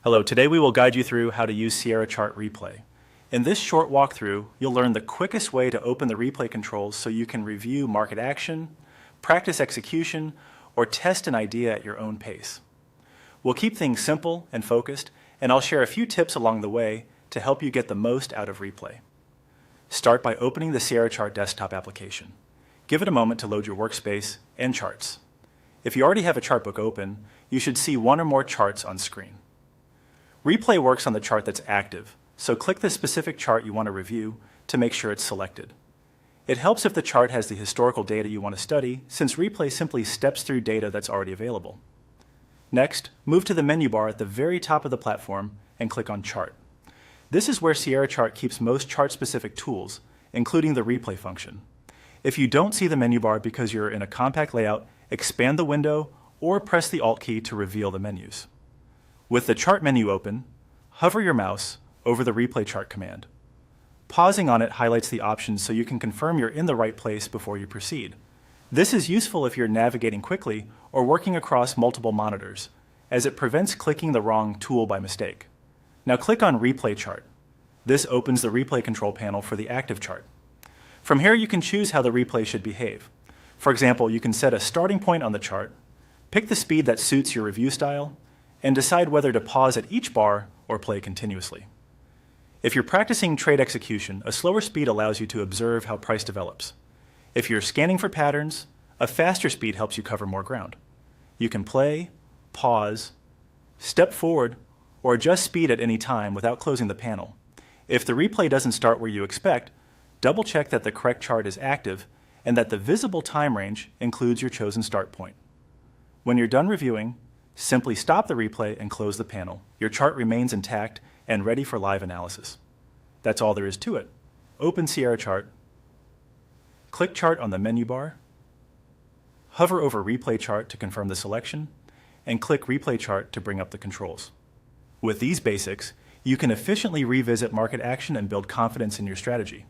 Hello, today we will guide you through how to use Sierra Chart Replay. In this short walkthrough, you'll learn the quickest way to open the replay controls so you can review market action, practice execution, or test an idea at your own pace. We'll keep things simple and focused, and I'll share a few tips along the way to help you get the most out of replay. Start by opening the Sierra Chart desktop application. Give it a moment to load your workspace and charts. If you already have a chart book open, you should see one or more charts on screen. Replay works on the chart that's active, so click the specific chart you want to review to make sure it's selected. It helps if the chart has the historical data you want to study, since Replay simply steps through data that's already available. Next, move to the menu bar at the very top of the platform and click on Chart. This is where Sierra Chart keeps most chart-specific tools, including the Replay function. If you don't see the menu bar because you're in a compact layout, expand the window or press the Alt key to reveal the menus. With the Chart menu open, hover your mouse over the Replay Chart command. Pausing on it highlights the options so you can confirm you're in the right place before you proceed. This is useful if you're navigating quickly or working across multiple monitors, as it prevents clicking the wrong tool by mistake. Now click on Replay Chart. This opens the Replay control panel for the active chart. From here you can choose how the replay should behave. For example, you can set a starting point on the chart, pick the speed that suits your review style, and decide whether to pause at each bar or play continuously. If you're practicing trade execution, a slower speed allows you to observe how price develops. If you're scanning for patterns, a faster speed helps you cover more ground. You can play, pause, step forward, or adjust speed at any time without closing the panel. If the replay doesn't start where you expect, double check that the correct chart is active and that the visible time range includes your chosen start point. When you're done reviewing, simply stop the replay and close the panel. Your chart remains intact and ready for live analysis. That's all there is to it. Open Sierra Chart, click Chart on the menu bar, hover over Replay Chart to confirm the selection, and click Replay Chart to bring up the controls. With these basics, you can efficiently revisit market action and build confidence in your strategy.